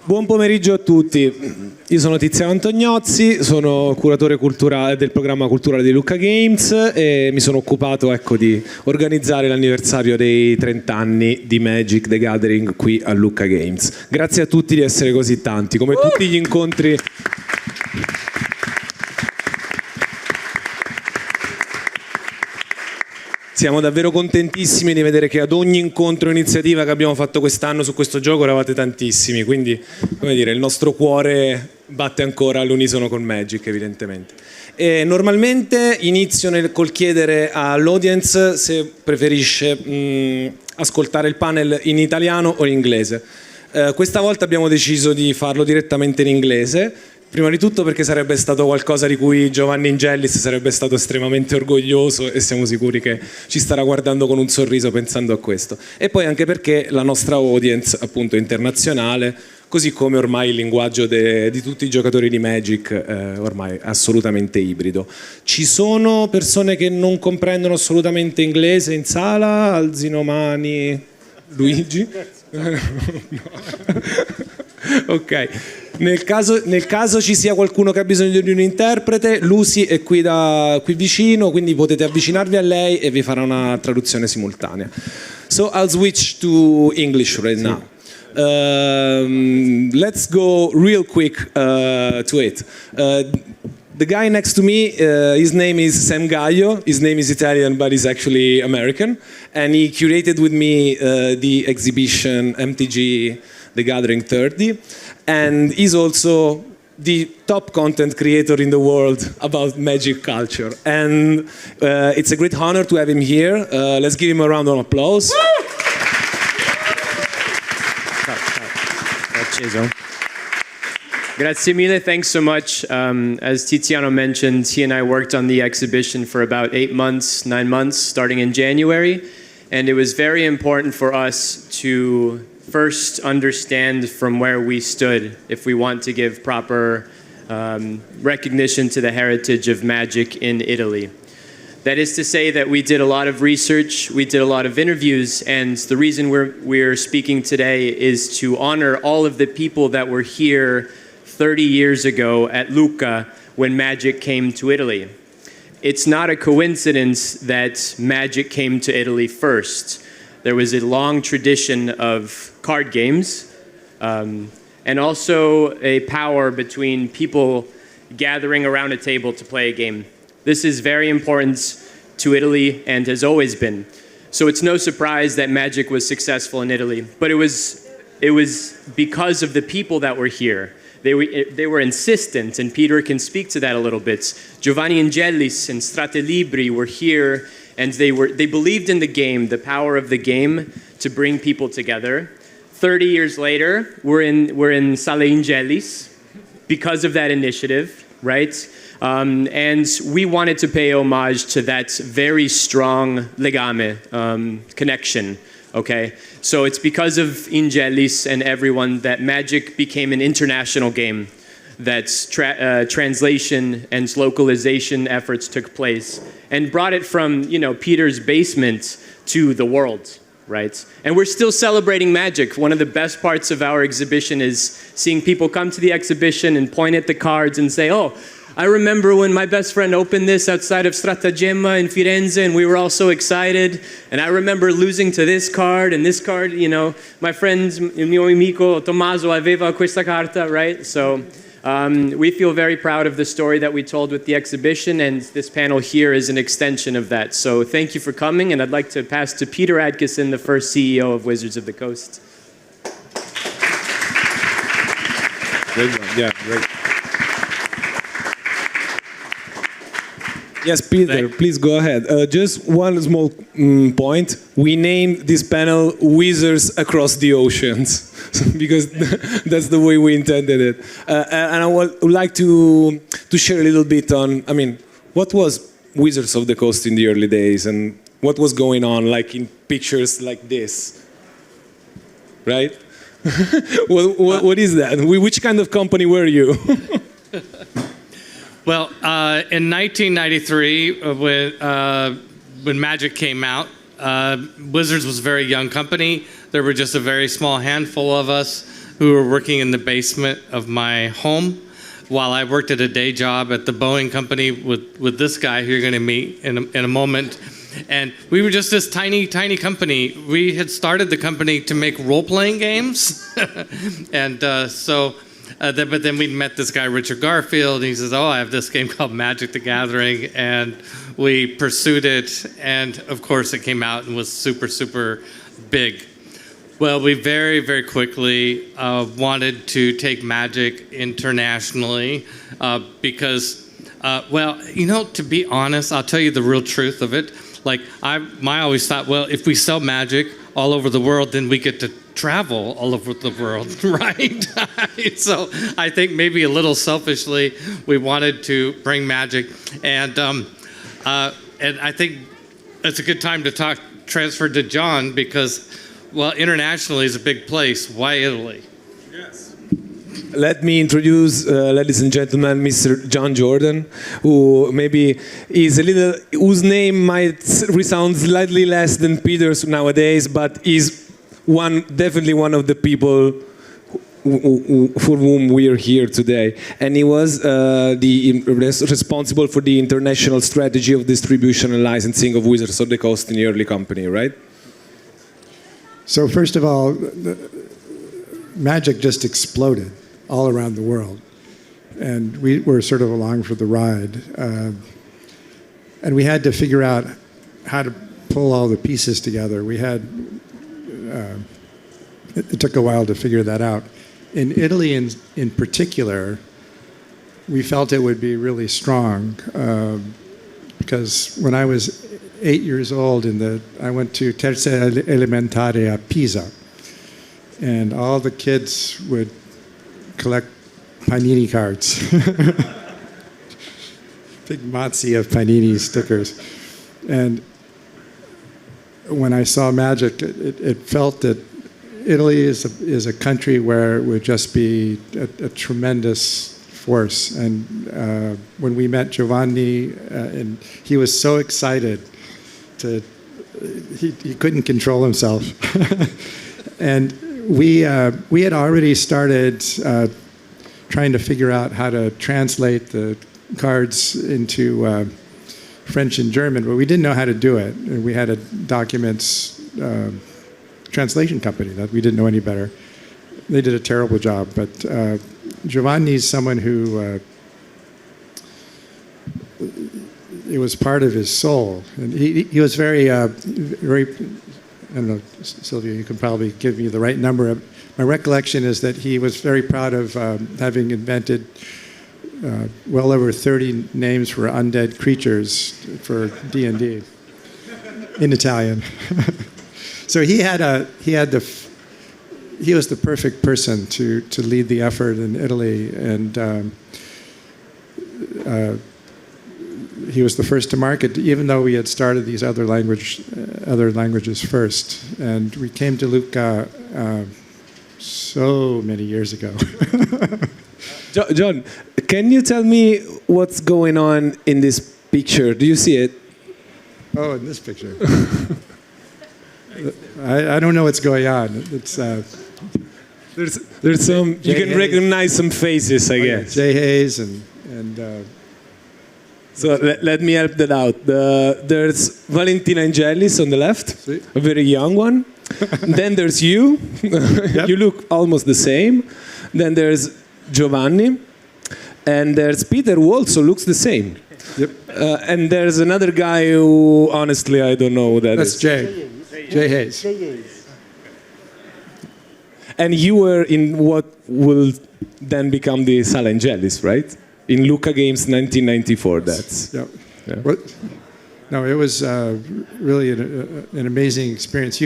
Buon pomeriggio a tutti, io sono Tiziano Antognozzi, sono curatore culturale del programma culturale di Lucca Games e mi sono occupato di organizzare l'anniversario dei 30 anni di Magic the Gathering qui a Lucca Games. Grazie a tutti di essere così tanti, come tutti gli incontri. Siamo davvero contentissimi di vedere che ad ogni incontro e iniziativa che abbiamo fatto quest'anno su questo gioco eravate tantissimi, quindi come dire, il nostro cuore batte ancora all'unisono con Magic evidentemente. E normalmente inizio col chiedere all'audience se preferisce ascoltare il panel in italiano o in inglese. Questa volta abbiamo deciso di farlo direttamente in inglese. Prima di tutto perché sarebbe stato qualcosa di cui Giovanni Ingellis sarebbe stato estremamente orgoglioso e siamo sicuri che ci starà guardando con un sorriso pensando a questo. E poi anche perché la nostra audience appunto è internazionale, così come ormai il linguaggio di tutti i giocatori di Magic ormai è assolutamente ibrido. Ci sono persone che non comprendono assolutamente inglese in sala? Alzino mani. Luigi? No. Ok. Nel caso ci sia qualcuno che ha bisogno di un interprete, Lucy è qui vicino, quindi potete avvicinarvi a lei e vi farà una traduzione simultanea. So I'll switch to English right now. Let's go real quick to it. The guy next to me, his name is Sam Gaio. His name is Italian, but he's actually American. And he curated with me the exhibition MTG The Gathering 30. And he's also the top content creator in the world about Magic culture. And it's a great honor to have him here. Let's give him a round of applause. Grazie mille, thanks so much. As Tiziano mentioned, he and I worked on the exhibition for about 9 months, starting in January. And it was very important for us to first understand from where we stood if we want to give proper recognition to the heritage of magic in Italy. That is to say that we did a lot of research, we did a lot of interviews, and the reason we're speaking today is to honor all of the people that were here 30 years ago at Lucca when magic came to Italy. It's not a coincidence that magic came to Italy first. There was a long tradition of card games and also a power between people gathering around a table to play a game. This is very important to Italy and has always been. So it's no surprise that magic was successful in Italy, but it was because of the people that were here. They were insistent, and Peter can speak to that a little bit. Giovanni Ingellis and Stratelibri were here, and they believed in the game, the power of the game to bring people together. 30 years later, we're in Sala Ingellis because of that initiative, right? And we wanted to pay homage to that very strong legame, connection, okay? So it's because of Ingellis and everyone that Magic became an international game, that translation and localization efforts took place and brought it from, Peter's basement to the world, right? And we're still celebrating magic. One of the best parts of our exhibition is seeing people come to the exhibition and point at the cards and say, oh, I remember when my best friend opened this outside of Stratagemma in Firenze and we were all so excited. And I remember losing to this card and this card, my friend, il mio amico Tommaso aveva questa carta, right? So we feel very proud of the story that we told with the exhibition, and this panel here is an extension of that. So thank you for coming, and I'd like to pass to Peter Adkison, the first CEO of Wizards of the Coast. Good one. Yeah, great. Yes, Peter, please go ahead. Just one small point. We named this panel Wizards Across the Oceans because that's the way we intended it. And I would like to share a little bit on, what was Wizards of the Coast in the early days and what was going on, like in pictures like this, right? What is that? Which kind of company were you? Well, in 1993, when Magic came out, Wizards was a very young company. There were just a very small handful of us. who were working in the basement of my home while I worked at a day job at the Boeing company with this guy who you're going to meet in a moment. And we were just this tiny, tiny company. We had started the company to make role-playing games. And but then we met this guy, Richard Garfield, and he says, oh, I have this game called Magic the Gathering. And we pursued it. And, of course, it came out and was super, super big. Well, we very, very quickly wanted to take Magic internationally because, to be honest, I'll tell you the real truth of it. Like, I always thought, well, if we sell Magic all over the world, then we get to travel all over the world, right? So I think maybe a little selfishly, we wanted to bring Magic. And I think it's a good time to transfer to John because, well, internationally is a big place. Why Italy? Yes. Let me introduce, ladies and gentlemen, Mr. John Jordan, who maybe is whose name might resound slightly less than Peter's nowadays, but is definitely one of the people for whom we are here today. And he was responsible for the international strategy of distribution and licensing of Wizards of the Coast in the early company, right? So first of all, Magic just exploded all around the world. And we were sort of along for the ride. And we had to figure out how to pull all the pieces together. It took a while to figure that out. In Italy in particular, we felt it would be really strong because when I was 8 years old, I went to Terza Elementare at Pisa, and all the kids would collect Panini cards. Big mazzi of Panini stickers. And when I saw Magic, it felt that Italy is a country where it would just be a tremendous force. And when we met Giovanni, and he was so excited he couldn't control himself. And we had already started trying to figure out how to translate the cards into French and German, but we didn't know how to do it. And we had a documents translation company that we didn't know any better. They did a terrible job, but Giovanni's someone who it was part of his soul, and he was very. I don't know, Sylvia, you can probably give me the right number. My recollection is that he was very proud of having invented well over 30 names for undead creatures for D&D in Italian. So he was the perfect person to lead the effort in Italy, and he was the first to market, even though we had started these other languages first. And we came to Lucca so many years ago. John, can you tell me what's going on in this picture? Do you see it? Oh, in this picture. I don't know what's going on. It's there's some you can recognize some faces, I guess. Jay Hayes and so let me help that out. There's Valentina Ingellis on the left, a very young one. Then there's you. Yep. You look almost the same. Then there's Giovanni, and there's Peter, who also looks the same. Yep. And there's another guy who, honestly, I don't know who that is. That's Jay. Jay Hayes. And you were in what will then become the Sala Ingellis, right? In Lucca Games 1994, that's... Yep. Yeah. What? No, it was really an amazing experience.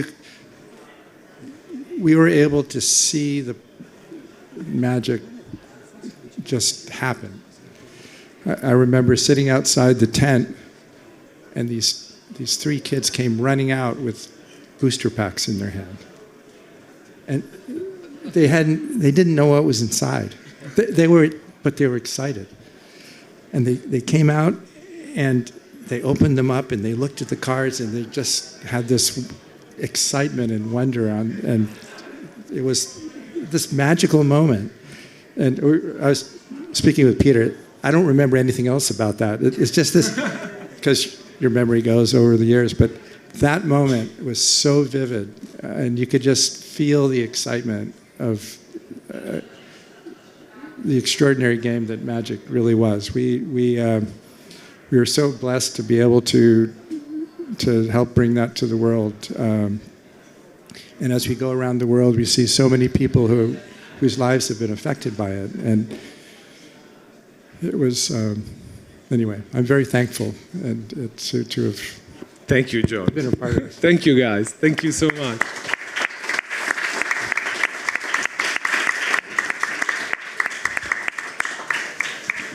We were able to see the magic just happen. I remember sitting outside the tent, and these three kids came running out with booster packs in their hand, and they didn't know what was inside. But they were excited, and they came out and they opened them up and they looked at the cards and they just had this excitement and wonder and it was this magical moment. And I was speaking with Peter. I don't remember anything else about that. It's just this, because your memory goes over the years, but that moment was so vivid, and you could just feel the excitement of the extraordinary game that Magic really was. We were so blessed to be able to help bring that to the world. And as we go around the world, we see so many people whose lives have been affected by it. And it was, anyway, I'm very thankful and to have Thank you, John. been a part of it. Thank you, guys. Thank you so much.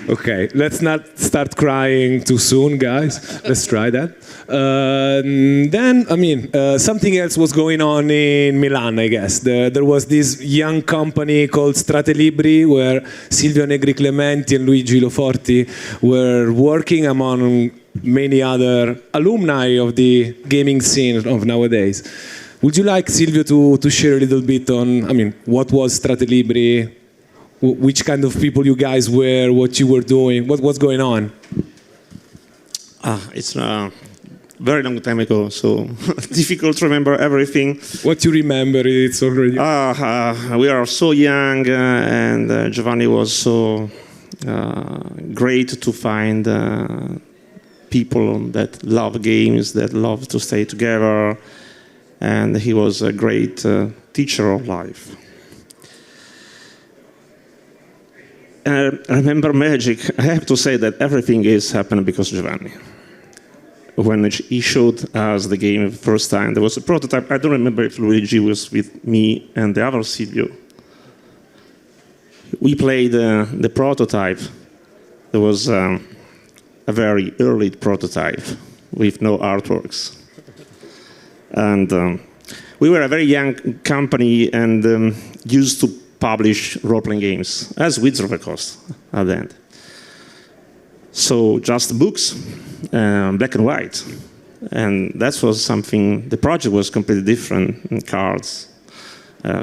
Okay, let's not start crying too soon, guys. Let's try that. Then, something else was going on in Milan, I guess. There was this young company called Stratelibri where Silvio Negri Clementi and Luigi Loforti were working among many other alumni of the gaming scene of nowadays. Would you like, Silvio, to share a little bit on, what was Stratelibri? Which kind of people you guys were, what you were doing, what's going on? It's a very long time ago, so difficult to remember everything. What you remember, it's already... We are so young, and Giovanni was so great to find people that love games, that love to stay together, and he was a great teacher of life. I remember Magic. I have to say that everything is happening because of Giovanni. When he showed us the game the first time, there was a prototype. I don't remember if Luigi was with me and the other Silvio. We played the prototype. There was a very early prototype with no artworks. And we were a very young company and used to publish role-playing games, as with the cost at the end. So just books, black and white. And that was something, the project was completely different, cards,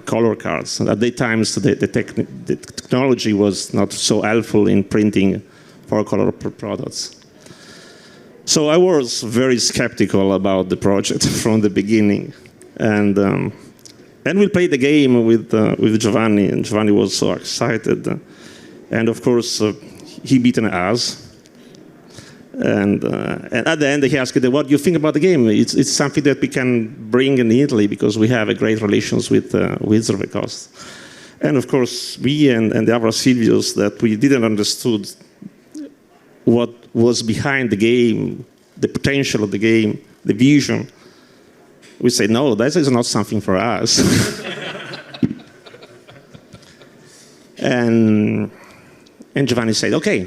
color cards. At that time, the technology was not so helpful in printing for color products. So I was very skeptical about the project from the beginning. And we played the game with Giovanni, and Giovanni was so excited. And of course, he beaten us. And at the end, he asked, what do you think about the game? It's something that we can bring in Italy because we have a great relations with Coast. And of course, we and the other Silvios that we didn't understood what was behind the game, the potential of the game, the vision. We say, no, that is not something for us. and Giovanni said, okay,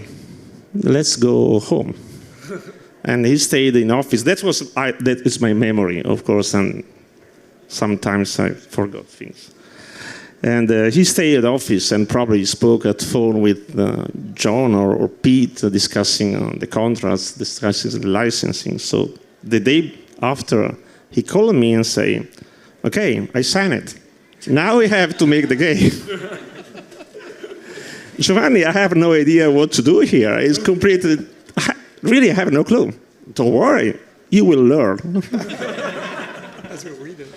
let's go home. And he stayed in office. That is my memory, of course, and sometimes I forgot things. And he stayed at office and probably spoke at phone with John or Pete, discussing the contracts, discussing the licensing. So the day after, he called me and said, okay, I signed it. Now we have to make the game. Giovanni, I have no idea what to do here. It's completely, really, I have no clue. Don't worry, you will learn. That's what we did.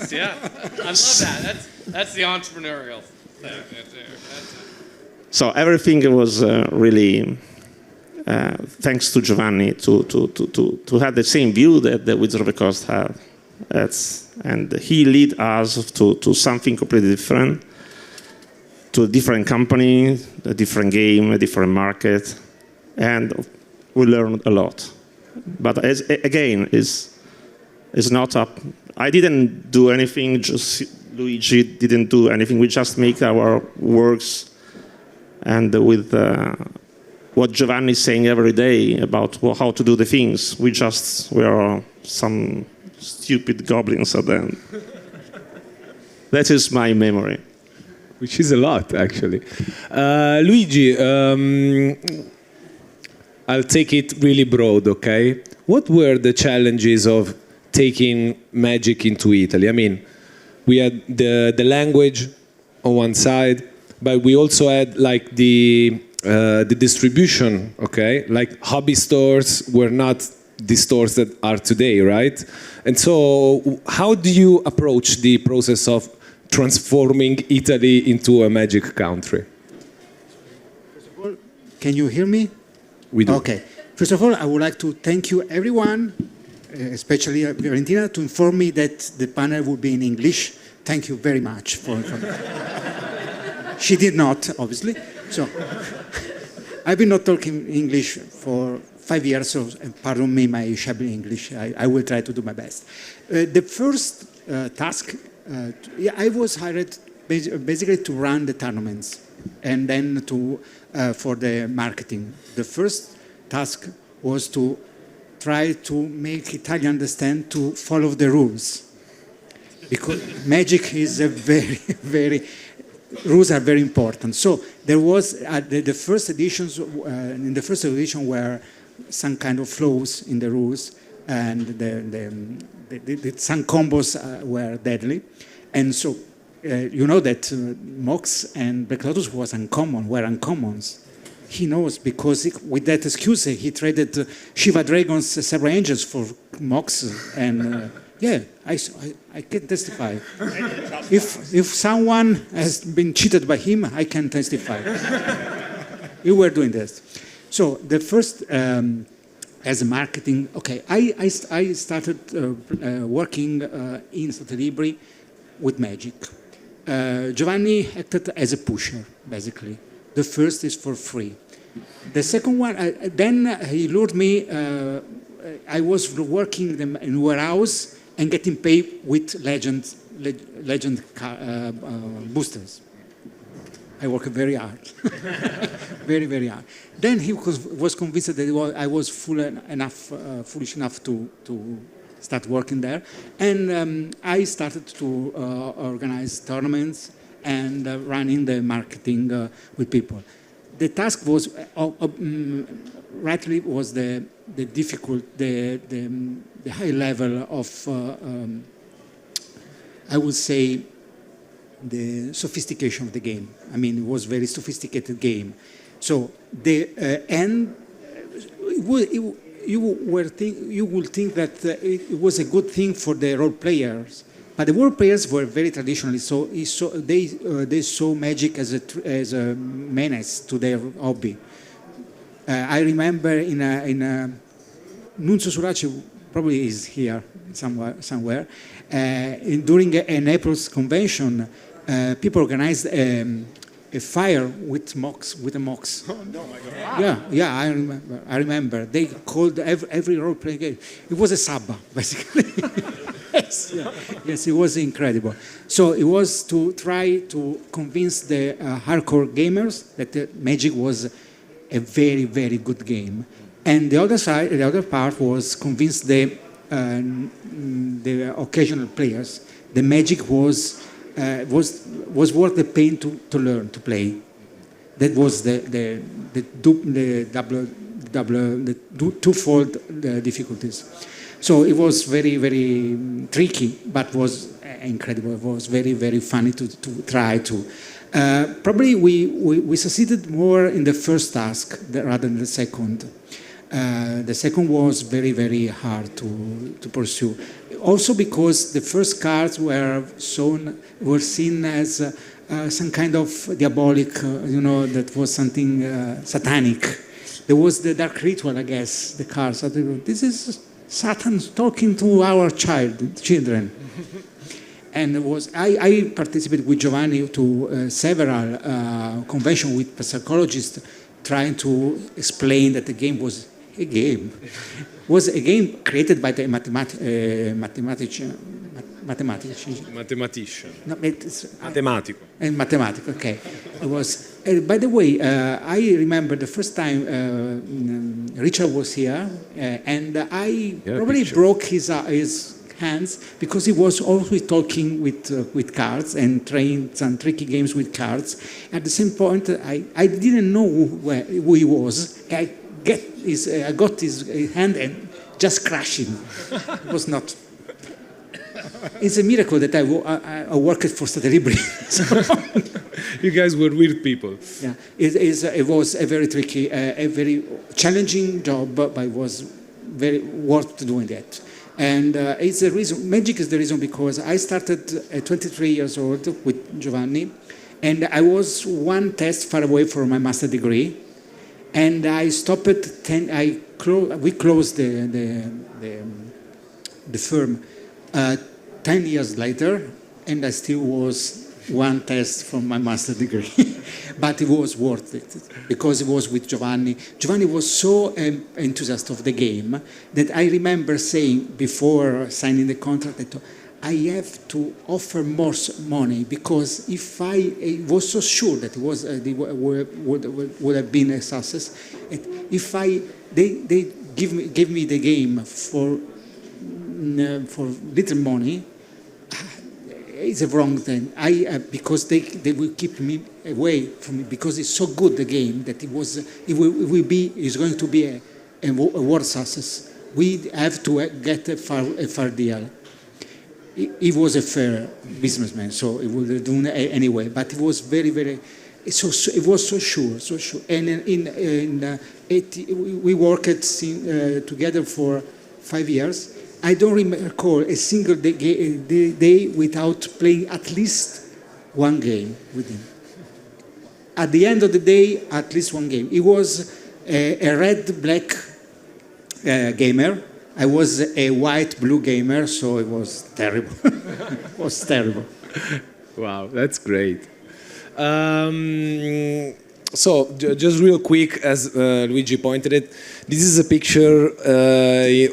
Yeah, I love that. That's the entrepreneurial thing. So everything was really thanks to Giovanni to have the same view that the Wizard of the Coast had. And he led us to something completely different, to a different company, a different game, a different market, and we learned a lot. But again, it's not up. I didn't do anything, just Luigi didn't do anything. We just make our works, and with what Giovanni is saying every day about how to do the things, we are some stupid goblins at the end. That is my memory. Which is a lot, actually. Luigi, I'll take it really broad, okay? What were the challenges of taking Magic into Italy? I mean, we had the language, on one side, but we also had like the distribution, okay? Like hobby stores were not the stores that are today, right? And so how do you approach the process of transforming Italy into a magic country? First of all, can you hear me? We do. Okay. First of all, I would like to thank you everyone, especially Valentina, to inform me that the panel would be in English. Thank you very much for informing. She did not, obviously. So I've been not talking English for 5 years, so pardon me my shabby English. I will try to do my best. The first task, I was hired basically to run the tournaments and then for the marketing. The first task was to try to make Italian understand to follow the rules. Because magic is a very, rules are very important. So there was, the first editions, in the first edition were some kind of flaws in the rules, and some combos were deadly. And so, you know that Mox and Black Lotus were uncommons. He knows because with that excuse he traded Shiva Dragons, Celebre Angels for Mox, and yeah, I can testify. If someone has been cheated by him, I can testify. You were doing this. So the first, as a marketing, okay, I started working in Stratelibri with magic. Giovanni acted as a pusher, basically. The first is for free. The second one, then he lured me. I was working in a warehouse and getting paid with legend boosters. I worked very hard, very hard. Then he was convinced that I was foolish enough to start working there, and I started to organize tournaments and running the marketing with people. The task was rightly was the difficult, the high level of I would say the sophistication of the game. I mean, it was a very sophisticated game. So the end, you would think that it was a good thing for the role players. But the role players were very traditional, so they saw magic as a menace to their hobby. I remember in a Nunzio Suraci probably is here somewhere. During an April's convention, people organized a fire with a mox. Oh, no, my God. Yeah, I remember. They called every role playing game. It was a sabba, basically. Yes, yeah. Yes, it was incredible. So it was to try to convince the hardcore gamers that Magic was a very, very good game, and the other part was convince the occasional players the Magic was worth the pain to learn to play. That was the twofold difficulties. So it was very, very tricky, but was incredible. It was very, very funny to try to. Probably we succeeded more in the first task rather than the second. The second was very, very hard to pursue. Also because the first cards were seen as some kind of diabolic, that was something satanic. There was the dark ritual, I guess, the cards. This is Satan talking to our children. And I participated with Giovanni to several conventions with psychologists trying to explain that the game was a game. It was a game created by the mathematician. No, Matematico. And mathematical, okay. It was. By the way, I remember the first time Richard was here, and I probably broke his hands because he was always talking with cards and trying some tricky games with cards. At the same point, I didn't know who he was. I got his hand and just crashed him. It was not. It's a miracle that I worked for Stratelibri. You guys were weird people. Yeah, it was a very tricky, a very challenging job, but it was very worth doing that. And it's the reason, magic is the reason, because I started at 23 years old with Giovanni, and I was one test far away from my master degree, and I stopped at 10, we closed the firm 10 years later, and I still was one test from my master degree. But it was worth it, because it was with Giovanni. Giovanni was so enthusiastic of the game that I remember saying before signing the contract that I have to offer more money, because if I was so sure that it was would have been a success, if they give me the game for little money, it's a wrong thing. Because they will keep me away from it, because it's so good the game that it's going to be a world success. We have to get a fair deal. He was a fair businessman, so he would do anyway. But it was very, very. It was so sure. And we worked together for 5 years. I don't recall a single day without playing at least one game with him. At the end of the day, at least one game. He was a red-black gamer. I was a white-blue gamer, so it was terrible. It was terrible. Wow, that's great. So, just real quick, as Luigi pointed it, this is a picture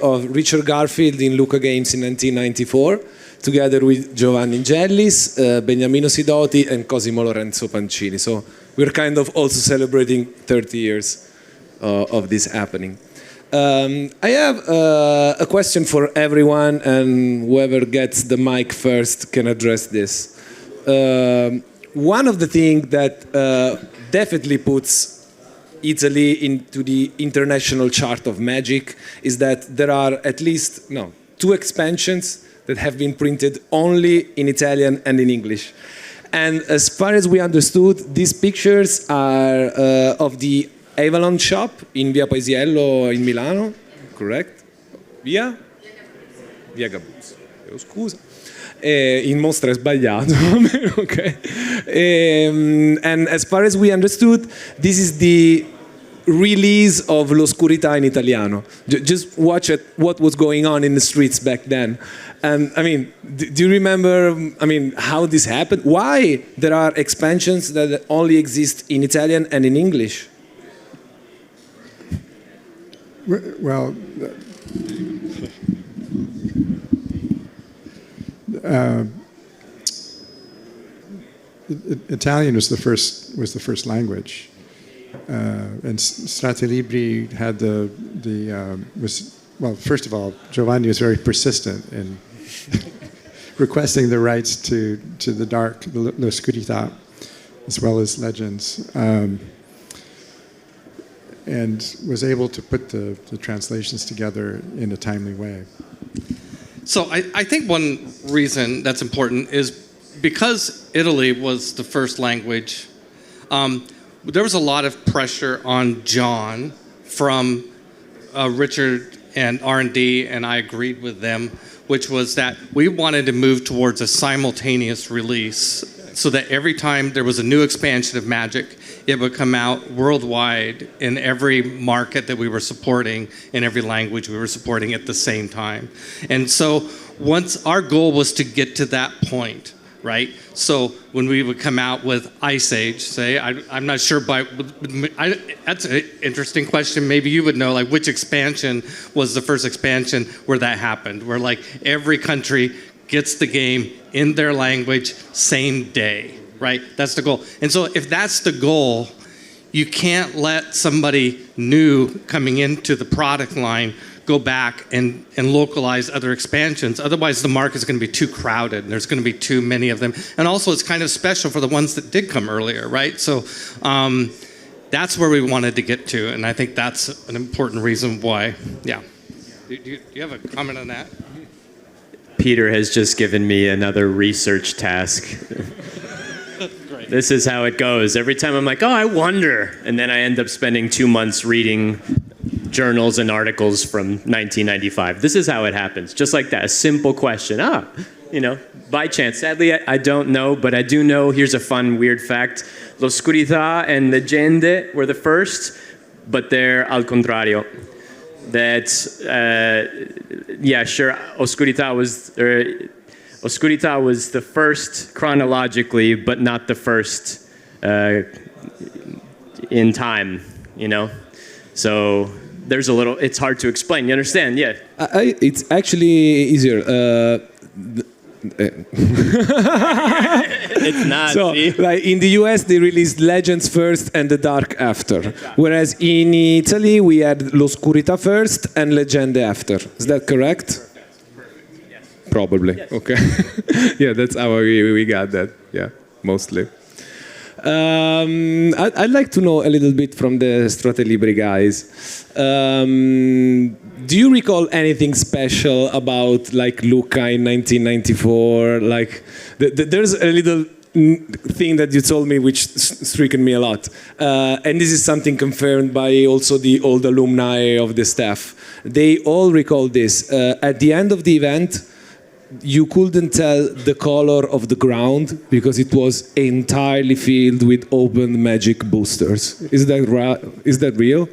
of Richard Garfield in Lucca Games in 1994, together with Giovanni Ingellis, Beniamino Sidoti, and Cosimo Lorenzo Pancini. So, we're kind of also celebrating 30 years of this happening. I have a question for everyone, and whoever gets the mic first can address this. One of the things that definitely puts Italy into the international chart of magic is that there are at least 2 expansions that have been printed only in Italian and in English. And as far as we understood, these pictures are of the Avalon shop in Via Paesiello in Milano, correct? Via Gabuzzo, scusa. In mostra è sbagliato, okay. And as far as we understood, this is the release of L'Oscurità in Italiano. Just watch what was going on in the streets back then. And I mean, do you remember, how this happened? Why there are expansions that only exist in Italian and in English? Well, Italian was the first language, and Stratelibri had first of all, Giovanni was very persistent in requesting the rights to the dark, l'oscurità, as well as legends, and was able to put the translations together in a timely way. So I think one reason that's important is because Italy was the first language, there was a lot of pressure on John from Richard and R&D, and I agreed with them, which was that we wanted to move towards a simultaneous release so that every time there was a new expansion of Magic, it would come out worldwide in every market that we were supporting, in every language we were supporting at the same time. And so once our goal was to get to that point, right? So when we would come out with Ice Age, say, I'm not sure, that's an interesting question. Maybe you would know, like, which expansion was the first expansion where that happened, where like every country gets the game in their language same day, right? That's the goal. And so if that's the goal, you can't let somebody new coming into the product line go back and localize other expansions. Otherwise, the market's going to be too crowded, and there's going to be too many of them. And also, it's kind of special for the ones that did come earlier, right? So that's where we wanted to get to, and I think that's an important reason why. Yeah. Do you have a comment on that? Peter has just given me another research task. This is how it goes. Every time I'm like, oh, I wonder. And then I end up spending 2 months reading journals and articles from 1995. This is how it happens. Just like that. A simple question. By chance. Sadly, I don't know, but I do know. Here's a fun, weird fact. L'oscurità and leggende were the first, but they're al contrario. That, sure, Oscurità was the first chronologically, but not the first in time, So there's it's hard to explain. You understand? Yeah. It's actually easier. It's not. So, like in the US, they released Legends first and The Dark after. Whereas in Italy, we had L'Oscurità first and Leggende after. Is that correct? Probably. Yes. Okay. Yeah, that's how we got that. Yeah, mostly. I'd like to know a little bit from the Stratelibri guys. Do you recall anything special about like Lucca in 1994? Like, there's a little thing that you told me which stricken me a lot, and this is something confirmed by also the old alumni of the staff. They all recall this. At the end of the event, you couldn't tell the color of the ground because it was entirely filled with open magic boosters. Is that real?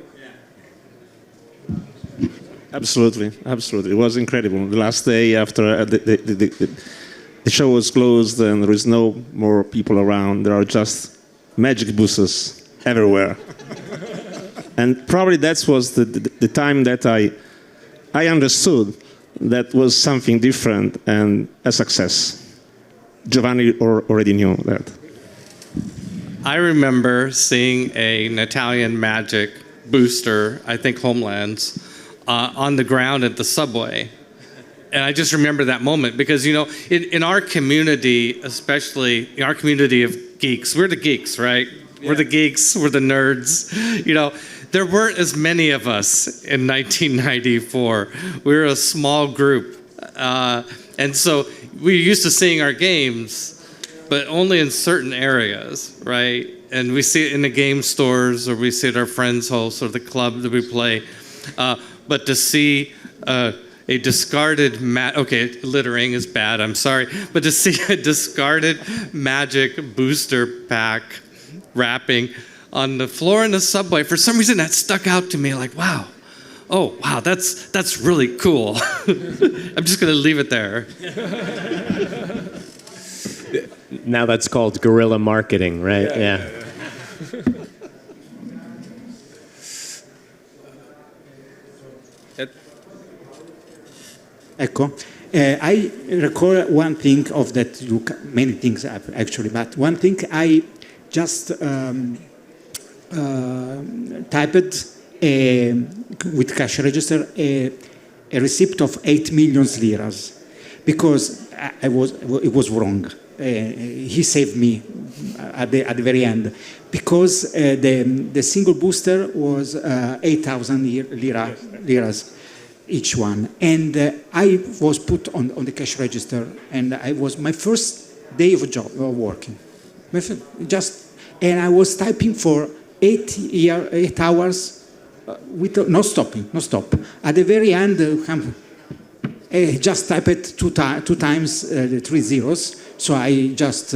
Absolutely. It was incredible. The last day after the show was closed and there is no more people around, there are just magic boosters everywhere. And probably that was the time that I understood that was something different and a success. Giovanni already knew that. I remember seeing an Italian magic booster, I think Homelands, on the ground at the subway. And I just remember that moment because, in our community, especially in our community of geeks, we're the geeks, right? Yeah. We're the geeks, we're the nerds. There weren't as many of us in 1994. We were a small group. And so we used to seeing our games, but only in certain areas, right? And we see it in the game stores or we see it at our friends' house or the club that we play. But to see a discarded littering is bad, I'm sorry. But to see a discarded magic booster pack wrapping on the floor in the subway, for some reason that stuck out to me like, wow. Oh, wow, that's really cool. I'm just going to leave it there. Now that's called guerrilla marketing, right? Yeah. Ecco, I recall one thing of that, many things actually, but one thing I just typed with cash register a receipt of 8 million liras because it was wrong. He saved me at the very end because the single booster was 8,000 liras each one, and I was put on the cash register, and I was my first day of job working, and I was typing for 8 hours with no stop. At the very end, I just typed two times the 3 zeros, so I just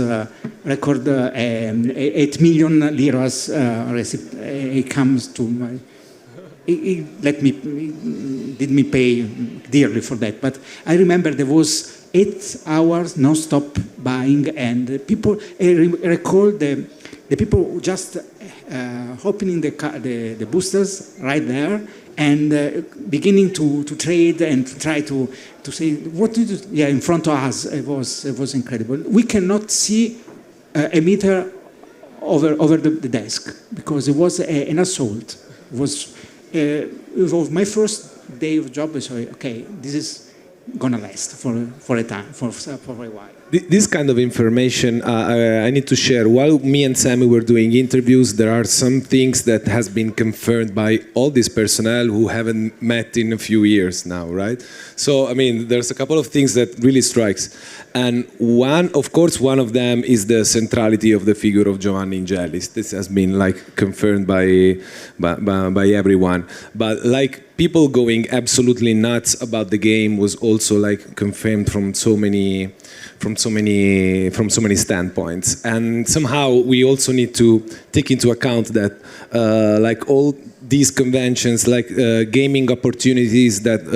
record 8 million liras receipt. It comes to my. It did me pay dearly for that. But I remember there was 8 hours non-stop buying, and people. I recall the people just opening the boosters right there and beginning to trade and to try to say what to do. Yeah, in front of us, it was incredible. We cannot see a meter over the desk because it was an assault. It was my first day of job. So okay, this is gonna last for a time, for a while. This kind of information I need to share. While me and Sammy were doing interviews, there are some things that has been confirmed by all this personnel who haven't met in a few years now, right? So, I mean, there's a couple of things that really strikes. And one of them is the centrality of the figure of Giovanni Ingellis. This has been like confirmed by everyone. But like people going absolutely nuts about the game was also like confirmed from so many standpoints. And somehow we also need to take into account that like all these conventions, like gaming opportunities that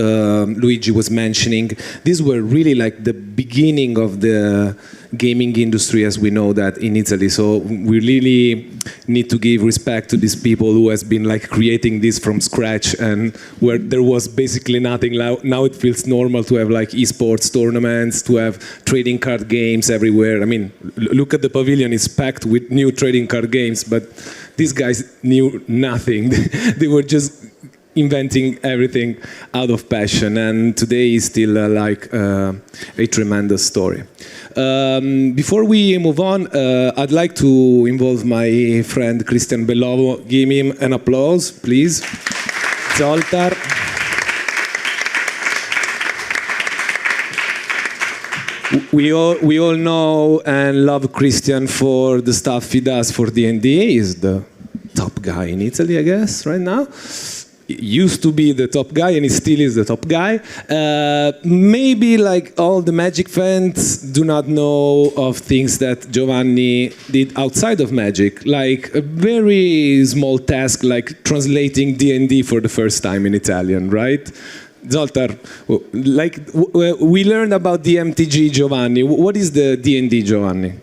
Luigi was mentioning, these were really like the beginning of the gaming industry as we know that in Italy. So we really need to give respect to these people who has been like creating this from scratch, and where there was basically nothing. Now it feels normal to have like esports tournaments, to have trading card games everywhere. I mean, look at the pavilion, it's packed with new trading card games, but these guys knew nothing. They were just inventing everything out of passion, and today is still like a tremendous story. Before we move on, I'd like to involve my friend Christian Bellovo. Give him an applause, please. Zoltar. We all know and love Christian for the stuff he does for D&D. He's the top guy in Italy, I guess, right now. Used to be the top guy, and he still is the top guy. Maybe like all the Magic fans do not know of things that Giovanni did outside of Magic, like a very small task like translating D&D for the first time in Italian, right? Zoltar, like we learned about the MTG Giovanni. What is the D&D Giovanni?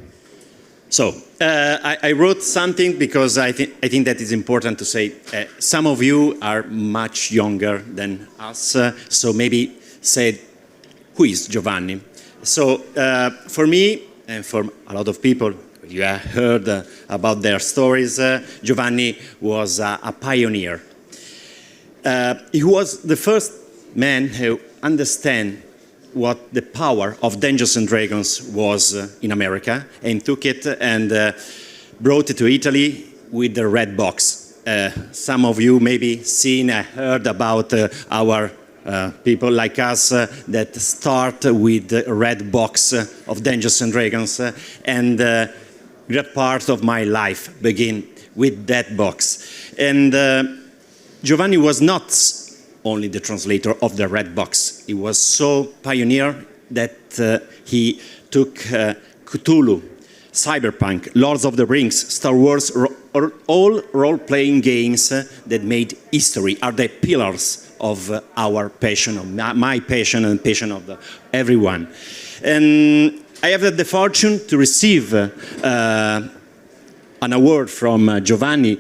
So, I wrote something because I think that is important to say. Some of you are much younger than us, so maybe say, who is Giovanni? So, for me, and for a lot of people, you have heard about their stories, Giovanni was a pioneer. He was the first man who understand what the power of Dungeons and Dragons was in America, and took it and brought it to Italy with the red box. Some of you maybe seen, heard about our people like us that start with the red box of Dungeons and Dragons, and great part of my life begin with that box. And Giovanni was not only the translator of the red box. He was so pioneer that he took Cthulhu, Cyberpunk, Lords of the Rings, Star Wars, all role-playing games that made history, are the pillars of our passion, of my passion and passion of everyone. And I have the fortune to receive an award from Giovanni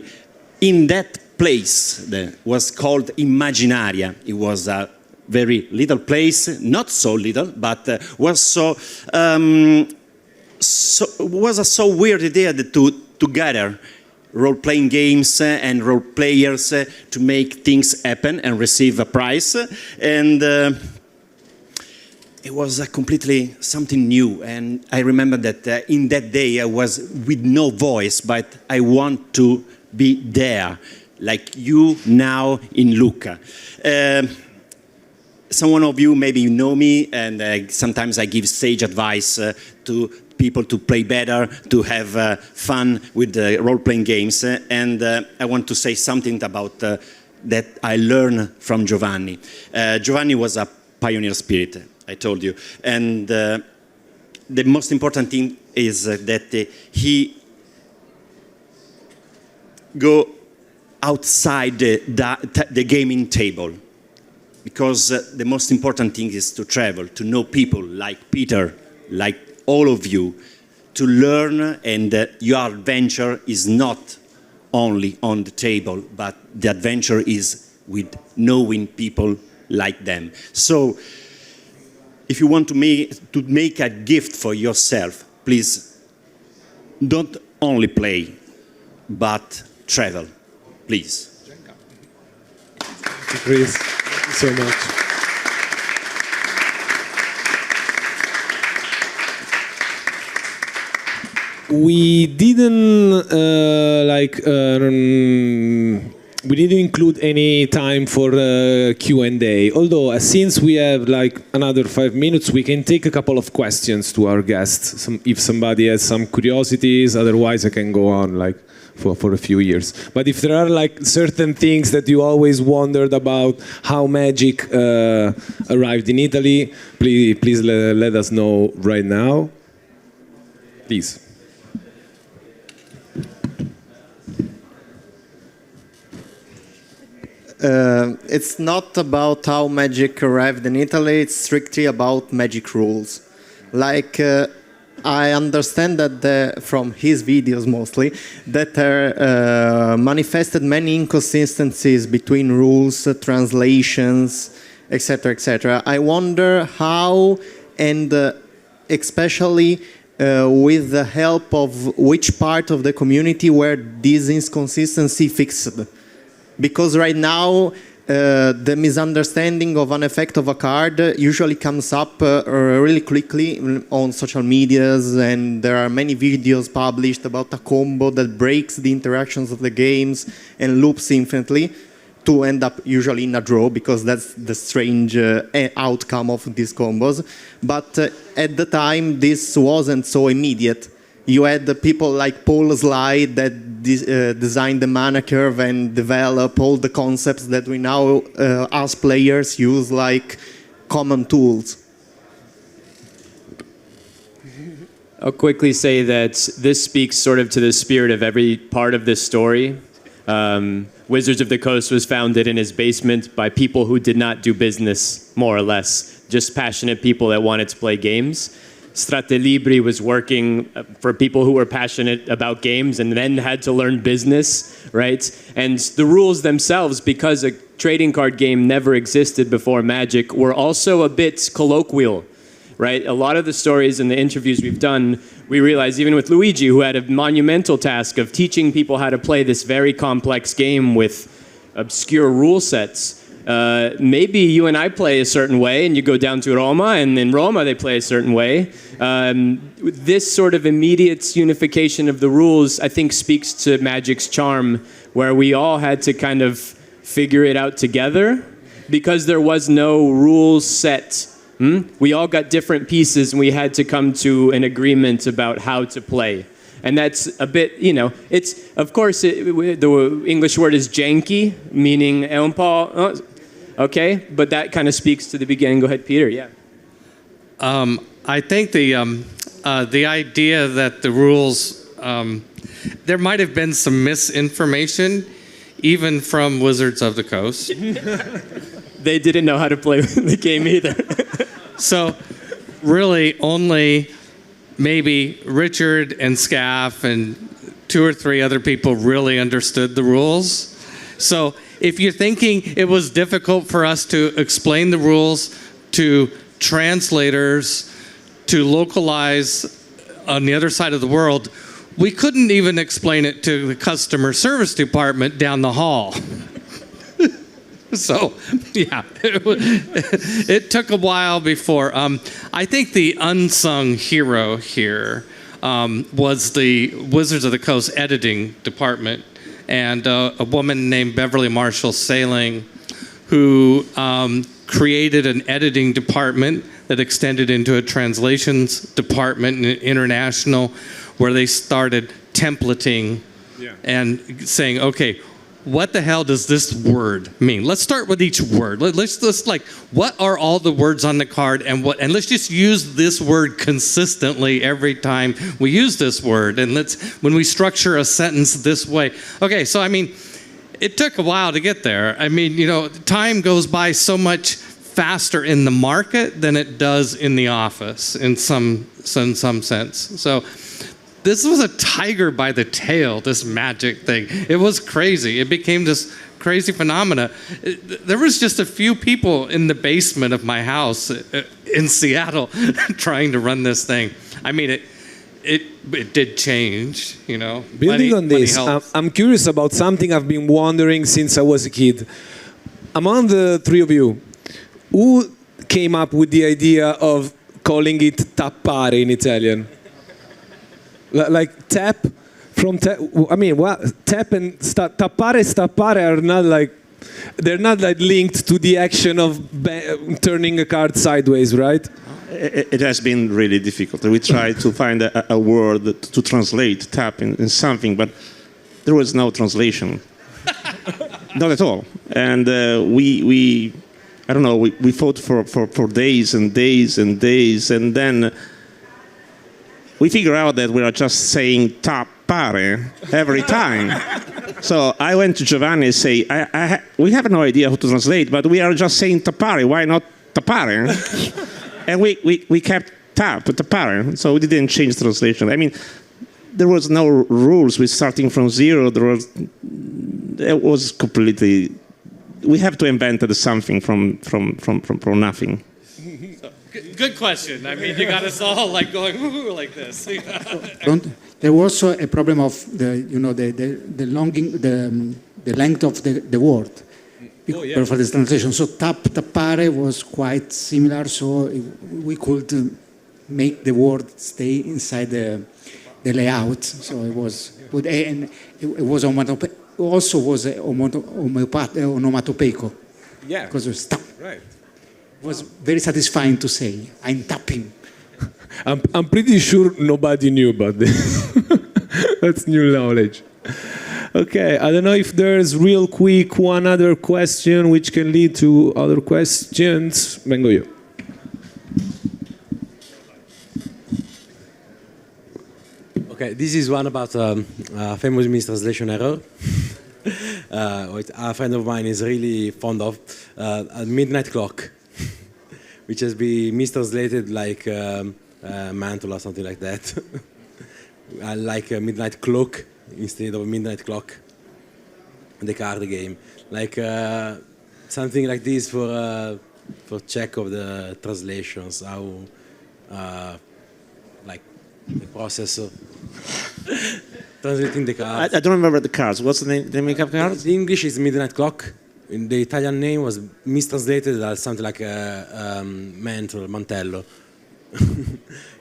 in that place that was called Immaginaria. It was a very little place, not so little, but was was a so weird idea to gather role-playing games and role players to make things happen and receive a prize. And it was completely something new. And I remember that in that day I was with no voice, but I want to be there, like you now in Lucca. Some of you maybe know me, and sometimes I give sage advice to people to play better, to have fun with the role-playing games. And I want to say something about that I learned from Giovanni. Giovanni was a pioneer spirit, I told you. And the most important thing is that he go outside the gaming table, because the most important thing is to travel, to know people like Peter, like all of you, to learn, and your adventure is not only on the table, but the adventure is with knowing people like them. So if you want to make a gift for yourself, please don't only play, but travel. Please. Thank you, Chris. Thank you. so much. we didn't we didn't include any time for Q&A. Although since we have like another 5 minutes, we can take a couple of questions to our guests. If somebody has some curiosities, otherwise I can go on like for a few years. But if there are like certain things that you always wondered about how magic arrived in Italy, please let us know right now. Please. It's not about how magic arrived in Italy, it's strictly about magic rules. Like, I understand that from his videos mostly, that there manifested many inconsistencies between rules, translations, etc., etc. I wonder how, and especially with the help of which part of the community were these inconsistencies fixed. Because right now, the misunderstanding of an effect of a card usually comes up really quickly on social medias, and there are many videos published about a combo that breaks the interactions of the games and loops infinitely to end up usually in a draw, because that's the strange outcome of these combos. But at the time, this wasn't so immediate. You had the people like Paul Sly that designed the mana curve and develop all the concepts that we now, as players, use like common tools. I'll quickly say that this speaks sort of to the spirit of every part of this story. Wizards of the Coast was founded in his basement by people who did not do business, more or less, just passionate people that wanted to play games. Stratelibri was working for people who were passionate about games and then had to learn business, right? And the rules themselves, because a trading card game never existed before Magic, were also a bit colloquial, right? A lot of the stories and the interviews we've done, we realize even with Luigi, who had a monumental task of teaching people how to play this very complex game with obscure rule sets. Maybe you and I play a certain way, and you go down to Roma, and in Roma they play a certain way. This sort of immediate unification of the rules, I think, speaks to Magic's charm, where we all had to kind of figure it out together, because there was no rules set. We all got different pieces, and we had to come to an agreement about how to play. And that's a bit, you know, it's, of course, the English word is janky, meaning è un po', okay, but that kind of speaks to the beginning. Go ahead, Peter, yeah. I think the idea that the rules, there might have been some misinformation, even from Wizards of the Coast. They didn't know how to play the game either. So, really, only maybe Richard and Scaff and 2 or 3 other people really understood the rules. So, if you're thinking it was difficult for us to explain the rules to translators, to localize on the other side of the world, we couldn't even explain it to the customer service department down the hall. So, yeah, it took a while before. I think the unsung hero here was the Wizards of the Coast editing department, and a woman named Beverly Marshall Saling, who created an editing department that extended into a translations department and international, where they started templating and saying, okay, what the hell does this word mean? Let's start with each word. Let's like, what are all the words on the card, and let's just use this word consistently every time we use this word, and when we structure a sentence this way. Okay, so I mean, it took a while to get there. I mean, you know, time goes by so much faster in the market than it does in the office in some sense. So this was a tiger by the tail, this magic thing. It was crazy. It became this crazy phenomena. There was just a few people in the basement of my house in Seattle trying to run this thing. I mean, it did change, you know. Building on this, I'm curious about something I've been wondering since I was a kid. Among the 3 of you, who came up with the idea of calling it tappare in Italian? Like tap from tap. I mean, tap and tappare, stappare are not like. They're not like linked to the action of turning a card sideways, right? It has been really difficult. We tried to find a word to translate tap in something, but there was no translation. Not at all. And we I don't know, we fought for days and days and days, and then we figured out that we are just saying tappare every time. So I went to Giovanni and say, we have no idea how to translate, but we are just saying tappare, why not tappare? And we kept tappare, so we didn't change the translation. I mean, there was no rules. We're starting from zero. It was completely. We have to invent something from nothing. Good question. I mean, you got us all like going ooh, like this. There was also a problem of the length of the word. For the translation. So tappare was quite similar, so we could make the word stay inside the layout. So it was good, and it was also was onomatopoeico. Yeah. Because it was tap. Right. It was very satisfying to say, I'm tapping. I'm pretty sure nobody knew about this. That's new knowledge. Okay, I don't know if there's real quick one other question which can lead to other questions. Vengo io. Okay, this is one about a famous mistranslation error. What a friend of mine is really fond of, a midnight clock, which has been mistranslated like mantle or something like that. Like a midnight clock instead of a midnight clock. The card game, like something like this for check of the translations, how like the process of translating the cards. I don't remember the cards. What's the name of the cards? The English is midnight clock. In the Italian name was mistranslated as something like mantello.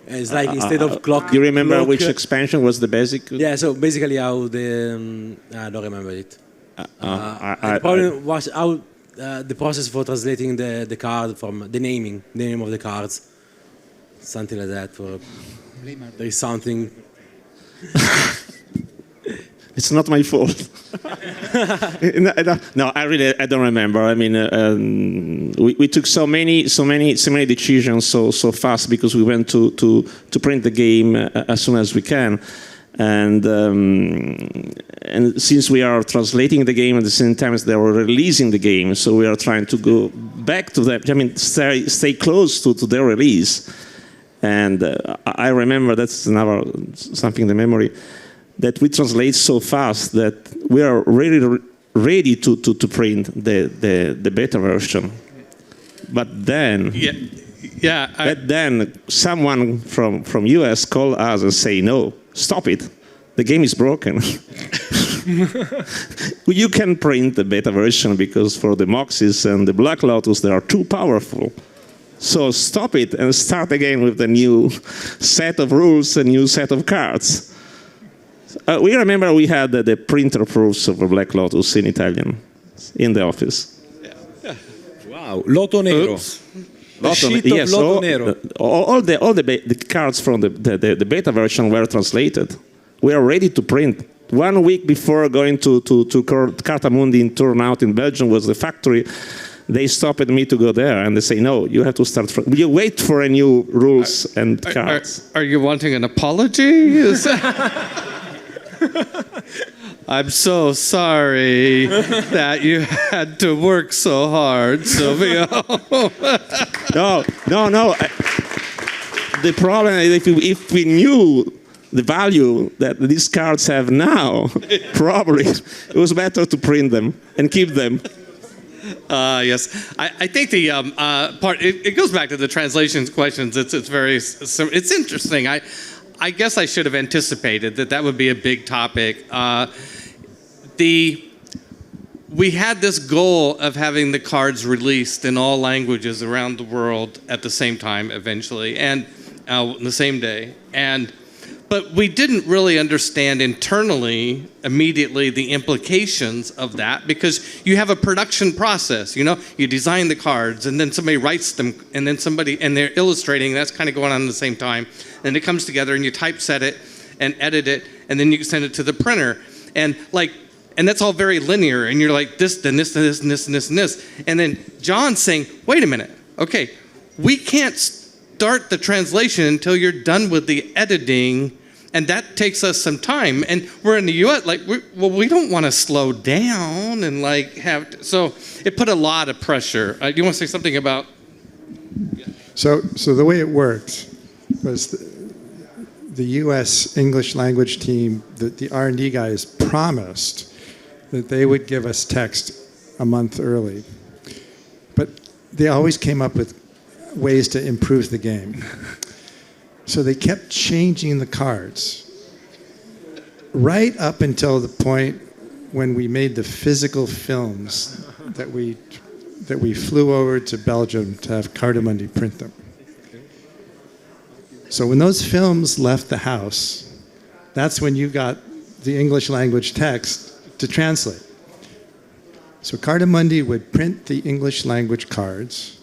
It's like instead of clock. Do you remember clock, which expansion was the basic? Yeah, so basically how the I don't remember it. The problem was how the process for translating the card from the name of the cards, something like that. For there is something. It's not my fault. No, I don't remember. I mean, we took so many decisions so fast because we went to print the game as soon as we can, and since we are translating the game at the same time as they were releasing the game, so we are trying to go back to them. I mean, stay close to their release, and I remember that's another something in the memory. That we translate so fast that we are really ready to print the beta version, but then then someone from US called us and say no, stop it, the game is broken. You can print the beta version because for the Moxes and the Black Lotus they are too powerful. So stop it and start again with the new set of rules, a new set of cards. We remember we had the printer proofs of a Black Lotus in Italian in the office. Wow, Loto Nero. Oops. Yes, Loto Nero. All the cards from the beta version were translated. We are ready to print. 1 week before going to Carta Mundi in Turnhout in Belgium was the factory. They stopped me to go there and they say, no, you have to start from. You wait for a new rules and cards. Are you wanting an apology? I'm so sorry that you had to work so hard, Silvio. No. The problem is if we knew the value that these cards have now, probably it was better to print them and keep them. Yes, I think the part it goes back to the translations questions. It's interesting. I guess I should have anticipated that would be a big topic. We had this goal of having the cards released in all languages around the world at the same time eventually, and the same day. And But we didn't really understand internally immediately the implications of that, because you have a production process, you know, you design the cards and then somebody writes them and then they're illustrating, that's kind of going on at the same time. And it comes together and you typeset it and edit it and then you send it to the printer. And that's all very linear, and you're like this, then this, and this, and this, and this, and this. And then John's saying, wait a minute, okay, we can't start the translation until you're done with the editing, and that takes us some time. And we're in the U.S., we don't want to slow down and so it put a lot of pressure. You want to say something about? Yeah. So the way it worked was the U.S. English language team, the R&D guys promised that they would give us text a month early, but they always came up with ways to improve the game. So they kept changing the cards right up until the point when we made the physical films that we flew over to Belgium to have Cartamundi print them. So when those films left the house, that's when you got the English language text to translate. So Cartamundi would print the English language cards,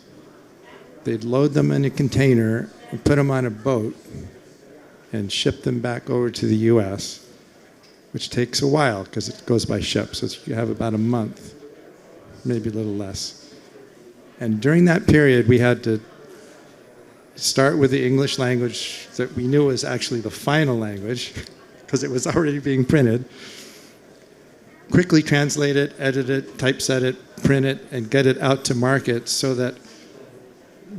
they'd load them in a container and put them on a boat and ship them back over to the US, which takes a while because it goes by ship. So you have about a month, maybe a little less. And during that period, we had to start with the English language that we knew was actually the final language because it was already being printed. Quickly translate it, edit it, typeset it, print it, and get it out to market so that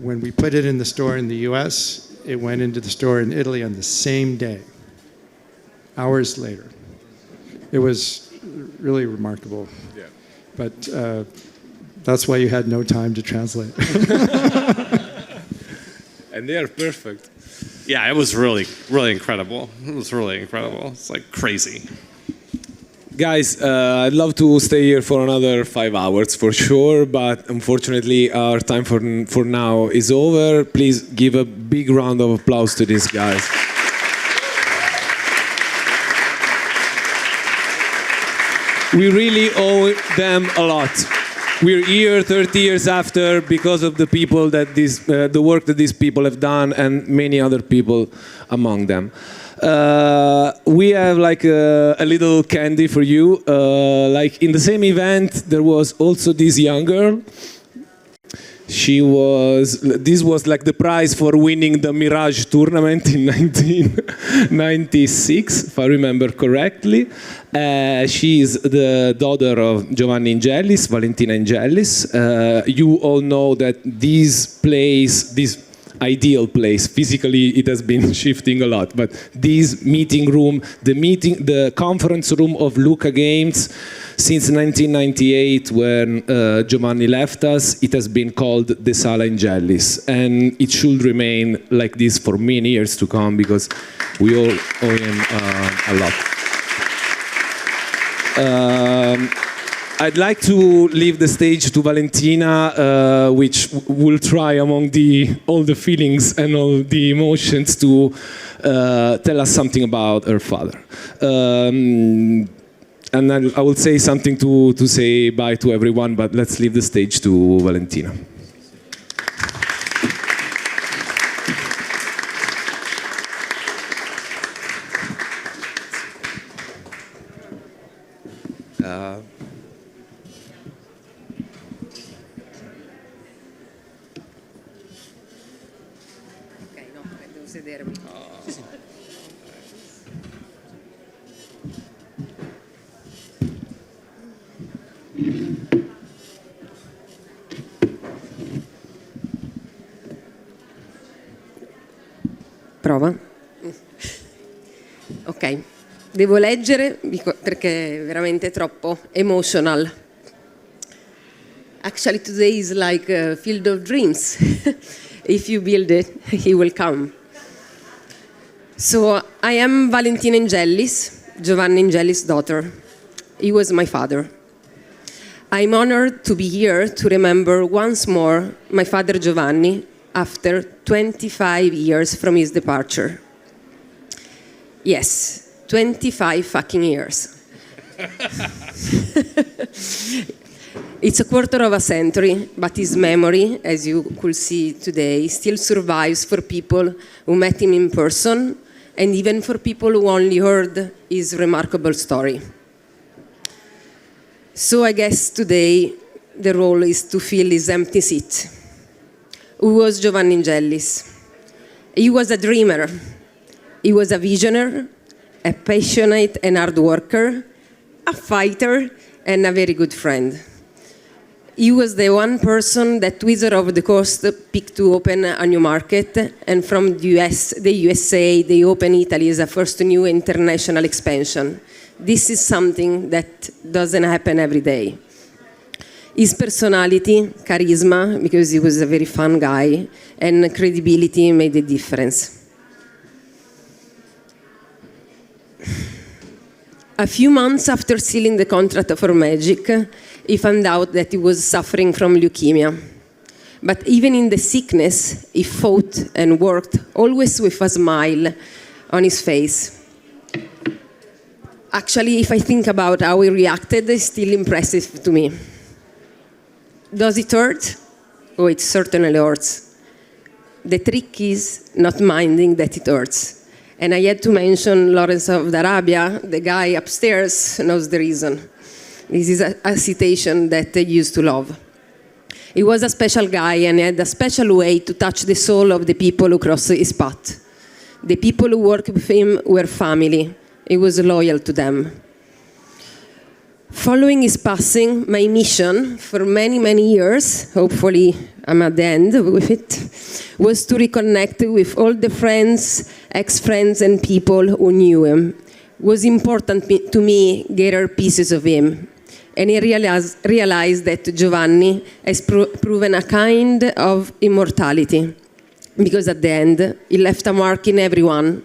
when we put it in the store in the US, it went into the store in Italy on the same day, hours later. It was really remarkable. Yeah. But that's why you had no time to translate. And they are perfect. Yeah, it was really, really incredible. It was really incredible. It's like crazy. Guys, I'd love to stay here for another 5 hours for sure, but unfortunately our time for now is over. Please give a big round of applause to these guys. We really owe them a lot. We're here 30 years after because of the people that the work that these people have done and many other people among them. We have a little candy for you. In the same event, there was also this young girl. This was like the prize for winning the Mirage tournament in 1996, if I remember correctly. She is the daughter of Giovanni Ingellis, Valentina Ingellis. You all know that this ideal place, physically it has been shifting a lot, but this meeting room, the conference room of Lucca Games, since 1998 when Giovanni left us, it has been called the Sala Ingellis, and it should remain like this for many years to come because we all owe him a lot. I'd like to leave the stage to Valentina, which will try among all the feelings and all the emotions to tell us something about her father. And I will say something to say bye to everyone, but let's leave the stage to Valentina. Prova. Ok, devo leggere perché è veramente troppo emotional. Actually today is like a field of dreams. If you build it, he will come. So I am Valentina Ingellis, Giovanni Ingellis' daughter. He was my father. I'm honored to be here to remember once more my father Giovanni after 25 years from his departure. Yes, 25 fucking years. It's a quarter of a century, but his memory, as you could see today, still survives for people who met him in person, and even for people who only heard his remarkable story. So I guess today the role is to fill his empty seat. Who was Giovanni Ingellis? He was a dreamer. He was a visionary, a passionate and hard worker, a fighter, and a very good friend. He was the one person that Wizard of the Coast picked to open a new market, and from the USA, they opened Italy as a first new international expansion. This is something that doesn't happen every day. His personality, charisma, because he was a very fun guy, and credibility made a difference. A few months after sealing the contract for Magic, he found out that he was suffering from leukemia. But even in the sickness, he fought and worked, always with a smile on his face. Actually, if I think about how he reacted, it's still impressive to me. Does it hurt? Oh, it certainly hurts. The trick is not minding that it hurts. And I had to mention Lawrence of Arabia, the guy upstairs knows the reason. This is a citation that I used to love. He was a special guy and had a special way to touch the soul of the people who crossed his path. The people who worked with him were family. He was loyal to them. Following his passing, my mission for many, many years, hopefully I'm at the end with it, was to reconnect with all the friends, ex-friends and people who knew him. It was important to me gather pieces of him. And I realized that Giovanni has proven a kind of immortality, because at the end, he left a mark in everyone,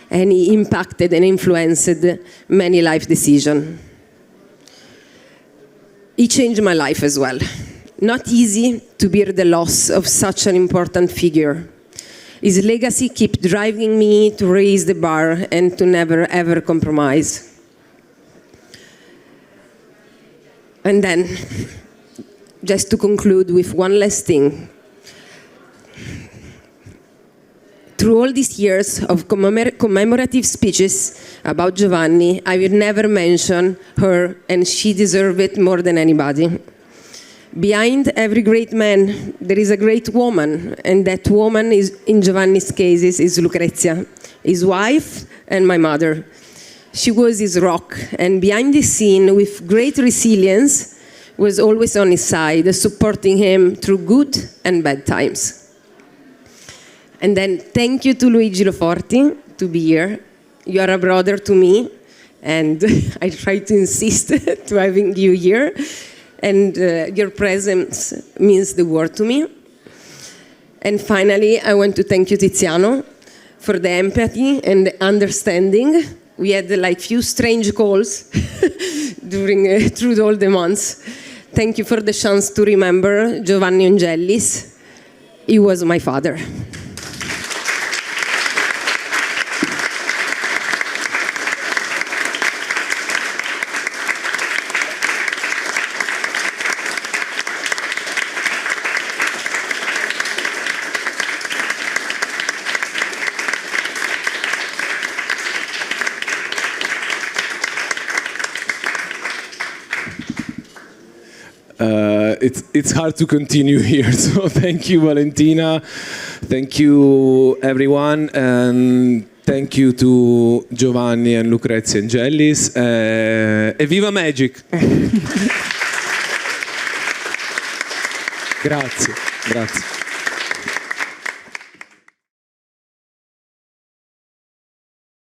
and he impacted and influenced many life decisions. He changed my life as well. Not easy to bear the loss of such an important figure. His legacy keeps driving me to raise the bar and to never ever compromise. And then, just to conclude with one last thing. Through all these years of commemorative speeches about Giovanni, I will never mention her, and she deserves it more than anybody. Behind every great man, there is a great woman, and that woman, is, in Giovanni's case, is Lucrezia, his wife and my mother. She was his rock, and behind the scene, with great resilience, was always on his side, supporting him through good and bad times. And then thank you to Luigi Loforti to be here. You are a brother to me, and I try to insist to having you here. And your presence means the world to me. And finally, I want to thank you, Tiziano, for the empathy and the understanding. We had like few strange calls during through all the months. Thank you for the chance to remember Giovanni Ingellis. He was my father. It's hard to continue here, so thank you, Valentina. Thank you, everyone, and thank you to Giovanni and Lucrezia Ingellis. E viva Magic! Grazie, grazie.